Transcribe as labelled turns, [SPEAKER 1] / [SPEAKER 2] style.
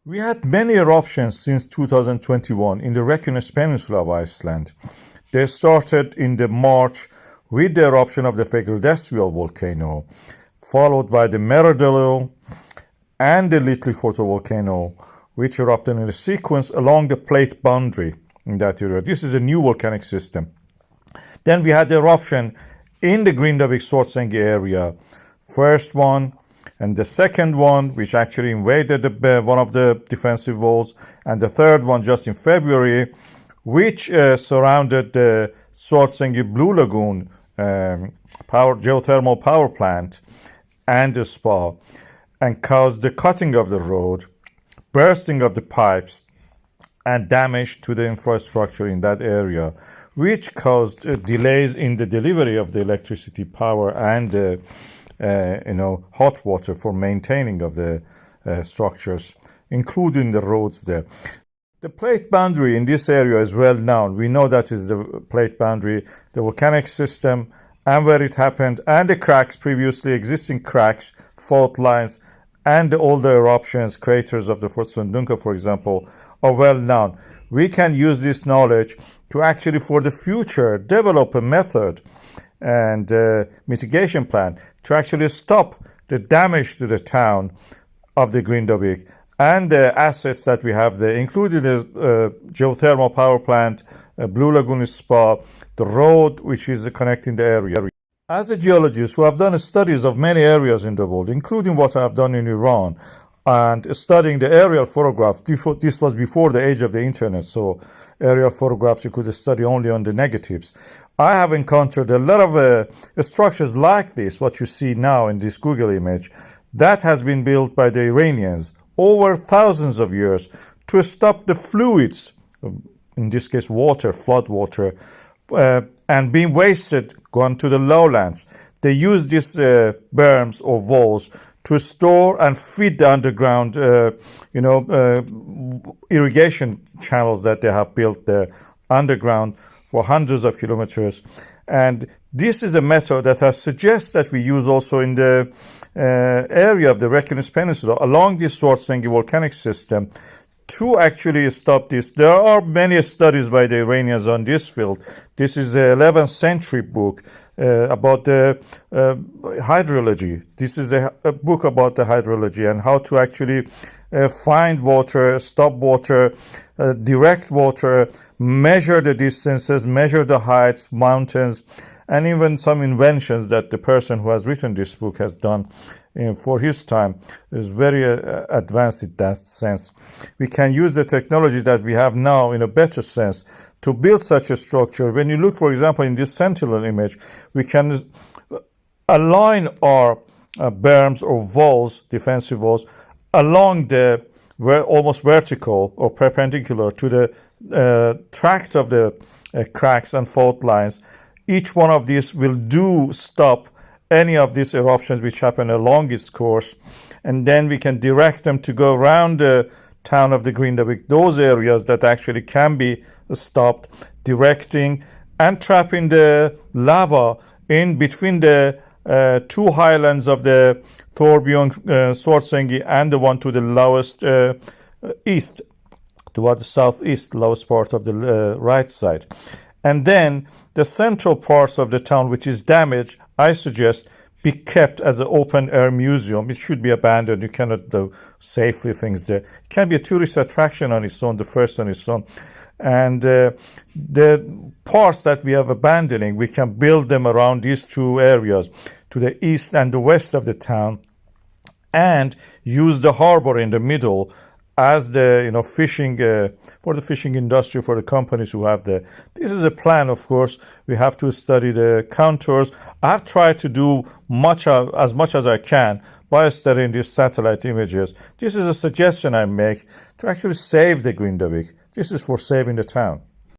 [SPEAKER 1] We had many eruptions since 2021 in the Reykjaness Peninsula of Iceland. They started in the March with the eruption of the Grindavík volcano, followed by the Meradillo and the Little volcano, which erupted in a sequence along the plate boundary in that area. This is a new volcanic system. Then we had the eruption in the Grindavík Svartsengi area. First one and the second one, which actually invaded one of the defensive walls, and the third one just in February, which surrounded the Svartsengi Blue Lagoon geothermal power plant and the spa, and caused the cutting of the road, bursting of the pipes, and damage to the infrastructure in that area, which caused delays in the delivery of the electricity power and hot water for maintaining of the structures, including the roads there. The plate boundary in this area is well known. We know that is the plate boundary, the volcanic system, and where it happened, and the cracks, previously existing cracks, fault lines, and all the eruptions, craters of the Fort Sundunka, for example, are well known. We can use this knowledge to actually, for the future, develop a method and mitigation plan to actually stop the damage to the town of the Grindavík and the assets that we have there, including the geothermal power plant, Blue Lagoon spa, the road which is connecting the area. As a geologist who have done studies of many areas in the world, including what I have done in Iran, and studying the aerial photographs, this was before the age of the internet, so aerial photographs you could study only on the negatives. I have encountered a lot of structures like this, what you see now in this Google image, that has been built by the Iranians over thousands of years to stop the fluids, in this case water, flood water, and being wasted, gone to the lowlands. They use these berms or walls to store and feed the underground, irrigation channels that they have built there underground for hundreds of kilometers. And this is a method that I suggest that we use also in the area of the Reykjaness Peninsula along this Svartsengi volcanic system to actually stop this. There are many studies by the Iranians on this field. This is an 11th century book about the hydrology. This is a book about the hydrology and how to actually find water, stop water, direct water, measure the distances, measure the heights, mountains, and even some inventions that the person who has written this book has done for his time is very advanced in that sense. We can use the technology that we have now in a better sense to build such a structure. When you look, for example, in this sentinel image, we can align our berms or walls, defensive walls, along the almost vertical or perpendicular to the tract of the cracks and fault lines. Each one of these will stop any of these eruptions which happen along its course, and then we can direct them to go around the town of the Grindavík, those areas that actually can be stopped, directing and trapping the lava in between the two highlands of the Thorbjörn Svartsengi and the one to the lowest east, toward the southeast, lowest part of the right side. And then the central parts of the town which is damaged, I suggest be kept as an open-air museum. It should be abandoned. You cannot do safely things there. It can be a tourist attraction on its own, the first on its own. And the parts that we are abandoning, we can build them around these two areas, to the east and the west of the town, and use the harbor in the middle as the fishing for the fishing industry, for the companies who have the. This is a plan, of course. We have to study the contours. I've tried to do as much as I can by studying these satellite images. This is a suggestion I make to actually save the Grindavík. This is for saving the town.